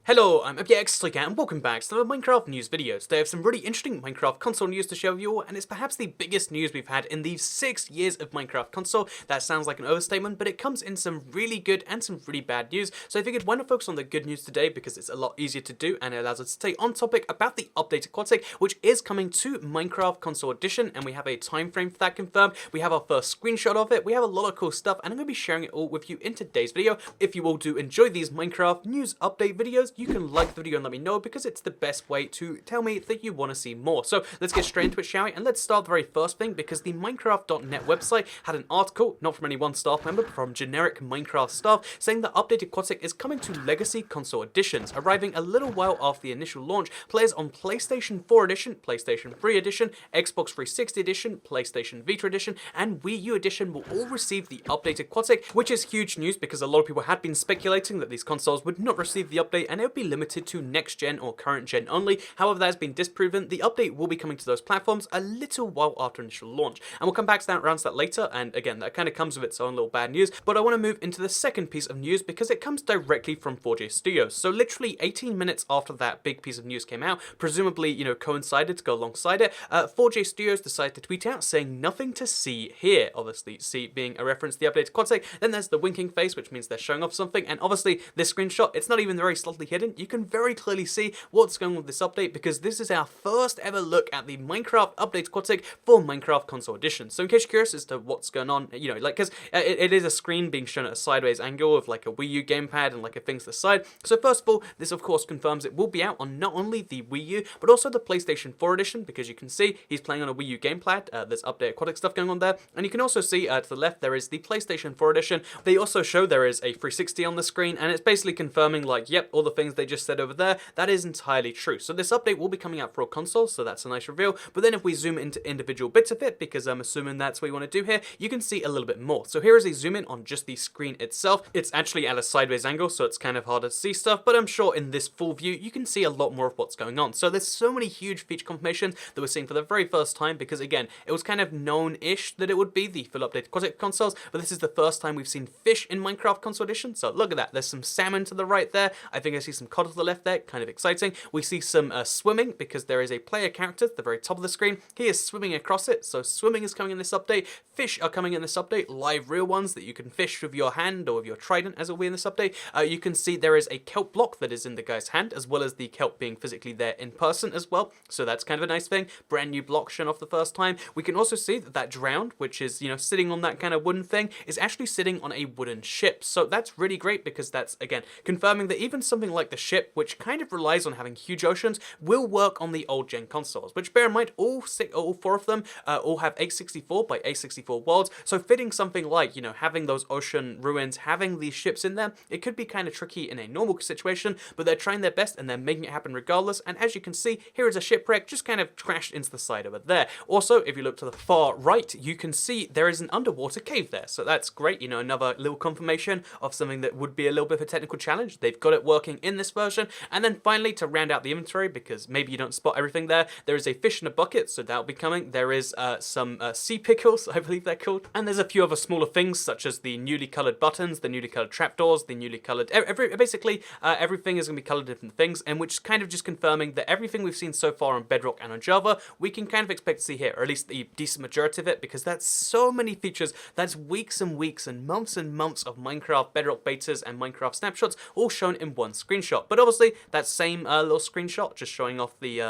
Hello, I'm Aquatic and welcome back to the Minecraft news videos. Today I have some really interesting Minecraft console news to share with you all, and it's perhaps the biggest news we've had in these 6 years of Minecraft console. That sounds like an overstatement, but it comes in some really good and some really bad news. So I figured why not focus on the good news today, because it's a lot easier to do and it allows us to stay on topic about the updated Aquatic, which is coming to Minecraft Console Edition, and we have a time frame for that confirmed. We have our first screenshot of it. We have a lot of cool stuff, and I'm going to be sharing it all with you in today's video. If you all do enjoy these Minecraft news update videos, you can like the video and let me know, because it's the best way to tell me that you want to see more. So let's get straight into it, shall we? And let's start the very first thing, because the Minecraft.net website had an article, not from any one staff member, but from generic Minecraft staff, saying that updated Aquatic is coming to Legacy Console Editions, arriving a little while after the initial launch. Players on PlayStation 4 Edition, PlayStation 3 Edition, Xbox 360 Edition, PlayStation Vita Edition, and Wii U Edition will all receive the updated Aquatic, which is huge news because a lot of people had been speculating that these consoles would not receive the update and it would be limited to next gen or current gen only. However, that has been disproven. The update will be coming to those platforms a little while after initial launch, and we'll come back to that, around that later. And again, that kind of comes with its own little bad news, but I want to move into the second piece of news because it comes directly from 4J Studios. So literally 18 minutes after that big piece of news came out, presumably, coincided to go alongside it, 4J Studios decided to tweet out saying nothing to see here. Obviously, see being a reference to the updated Aquatic. Then there's the winking face, which means they're showing off something, and obviously this screenshot, it's not even very subtly hidden. You can very clearly see what's going on with this update, because this is our first ever look at the Minecraft update Aquatic for Minecraft Console Edition. So in case you're curious as to what's going on, because it is a screen being shown at a sideways angle of like a Wii U gamepad and like a thing to the side. So first of all, this of course confirms it will be out on not only the Wii U, but also the PlayStation 4 Edition, because you can see he's playing on a Wii U gamepad. There's update Aquatic stuff going on there, and you can also see to the left there is the PlayStation 4 Edition. They also show there is a 360 on the screen, and it's basically confirming like, yep, all the things they just said over there, that is entirely true. So this update will be coming out for all consoles, so that's a nice reveal. But then if we zoom into individual bits of it, because I'm assuming that's what you want to do here, you can see a little bit more. So here is a zoom in on just the screen itself. It's actually at a sideways angle, so it's kind of harder to see stuff, but I'm sure in this full view, you can see a lot more of what's going on. So there's so many huge feature confirmations that we're seeing for the very first time, because again, it was kind of known-ish that it would be the full updated Aquatic consoles, but this is the first time we've seen fish in Minecraft Console Edition. So look at that. There's some salmon to the right there. I think I see some cod to the left there. Kind of exciting. We see some swimming, because there is a player character at the very top of the screen. He is swimming across it, so swimming is coming in this update. Fish are coming in this update, live real ones that you can fish with your hand or with your trident, as it will be in this update. You can see there is a kelp block that is in the guy's hand, as well as the kelp being physically there in person as well, so that's kind of a nice thing. Brand new block shown off the first time. We can also see that that drowned, which is, sitting on that kind of wooden thing, is actually sitting on a wooden ship. So that's really great, because that's, again, confirming that even something like the ship, which kind of relies on having huge oceans, will work on the old gen consoles, which, bear in mind, all 4 of them all have 864 by 864 worlds, so fitting something like, having those ocean ruins, having these ships in there, it could be kind of tricky in a normal situation, but they're trying their best and they're making it happen regardless. And as you can see, here is a shipwreck just kind of crashed into the side over there. Also, if you look to the far right, you can see there is an underwater cave there, so that's great. Another little confirmation of something that would be a little bit of a technical challenge. They've got it working in this version. And then finally, to round out the inventory, because maybe you don't spot everything there is a fish in a bucket, so that'll be coming. There is some sea pickles, I believe they're called, and there's a few other smaller things, such as the newly colored buttons, the newly colored trapdoors, the newly colored everything is going to be colored different things, and which kind of just confirming that everything we've seen so far on Bedrock and on Java, we can kind of expect to see here, or at least the decent majority of it, because that's so many features. That's weeks and weeks and months of Minecraft Bedrock betas and Minecraft snapshots all shown in one screenshot. But obviously that same little screenshot just showing off the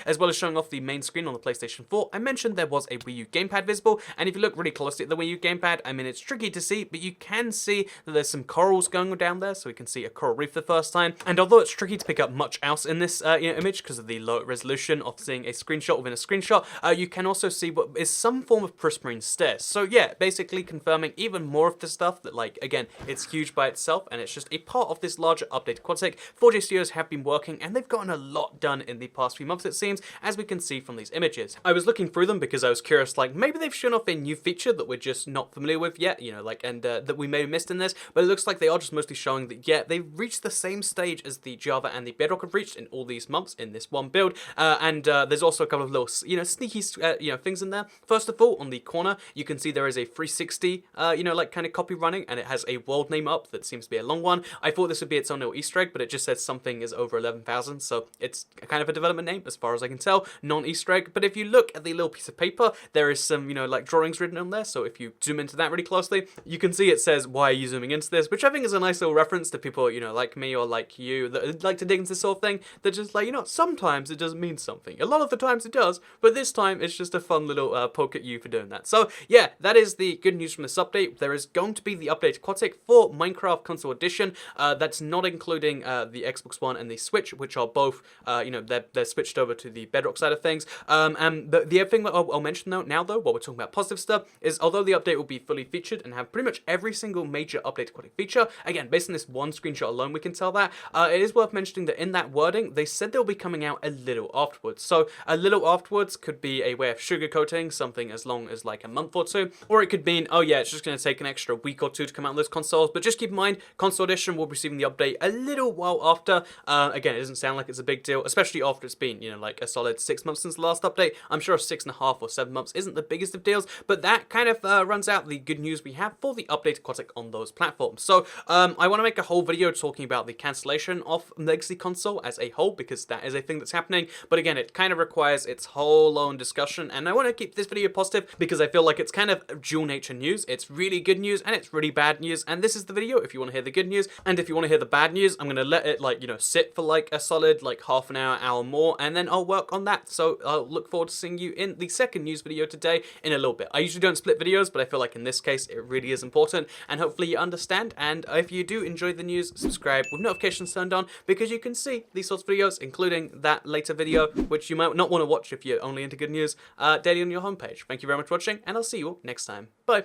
as well as showing off the main screen on the PlayStation 4, I mentioned there was a Wii U gamepad visible, and if you look really closely at the Wii U gamepad, I mean, it's tricky to see, but you can see that there's some corals going down there, so we can see a coral reef for the first time. And although it's tricky to pick up much else in this image because of the low resolution of seeing a screenshot within a screenshot, you can also see what is some form of prismarine stairs. So yeah, basically confirming even more of the stuff that, like, again, it's huge by itself, and it's just a part of this larger updated Aquatic. 4J Studios have been working, and they've gotten a lot done in the past few months, it seems, as we can see from these images. I was looking through them because I was curious, like, maybe they've shown off a new feature that we're just not familiar with yet, that we may have missed in this, but it looks like they are just mostly showing that, yeah, they've reached the same stage as the Java and the Bedrock have reached in all these months in this one build, and there's also a couple of little, sneaky, things in there. First of all, on the corner, you can see there is a 360, kind of copy running, and it has a world name up that seems to be a long one. I thought this would be its own little Easter egg, but it just says something is over 11,000, so it's kind of a development name as far as I can tell, non-Easter egg. But if you look at the little piece of paper, there is some, like drawings written on there, so if you zoom into that really closely, you can see it says, why are you zooming into this? Which I think is a nice little reference to people, like me or like you, that like to dig into this sort of thing, that just like, sometimes it doesn't mean something. A lot of the times it does, but this time it's just a fun little poke at you for doing that. So yeah, that is the good news from this update. There is going to be the update Aquatic for Minecraft Console Edition. That's not including the Xbox One and the Switch, which are both, they're switched over to the Bedrock side of things. And the other thing that I'll mention now though, while we're talking about positive stuff, is although the update will be fully featured and have pretty much every single major update Aquatic feature, again, based on this one screenshot alone, we can tell that, it is worth mentioning that in that wording, they said they'll be coming out a little afterwards. So a little afterwards could be a way of sugarcoating something as long as like a month or two, or it could mean, oh yeah, it's just going to take an extra week or two to come out on those consoles. But just keep in mind, Console Edition will be receiving the update a little while after. Again, it doesn't sound like it's a big deal, especially after it's been, like a solid 6 months since the last update. I'm sure 6.5 or 7 months isn't the biggest of deals, but that kind of runs out the good news we have for the update Aquatic on those platforms. So I want to make a whole video talking about the cancellation of Legacy Console as a whole, because that is a thing that's happening. But again, it kind of requires its whole own discussion, and I want to keep this video positive because I feel like it's kind of dual nature news. It's really good news and it's really bad news, and this is the video if you want to hear the good news. And if you want to hear the bad news, I'm going to let it sit for like a solid half an hour more, and then I'll work on that. So I'll look forward to seeing you in the second news video today in a little bit. I usually don't split videos, but I feel like in this case it really is important, and hopefully you understand. And if you do enjoy the news, subscribe with notifications turned on, because you can see these sorts of videos, including that later video, which you might not want to watch if you're only into good news, daily on your homepage. Thank you very much for watching, and I'll see you all next time. Bye.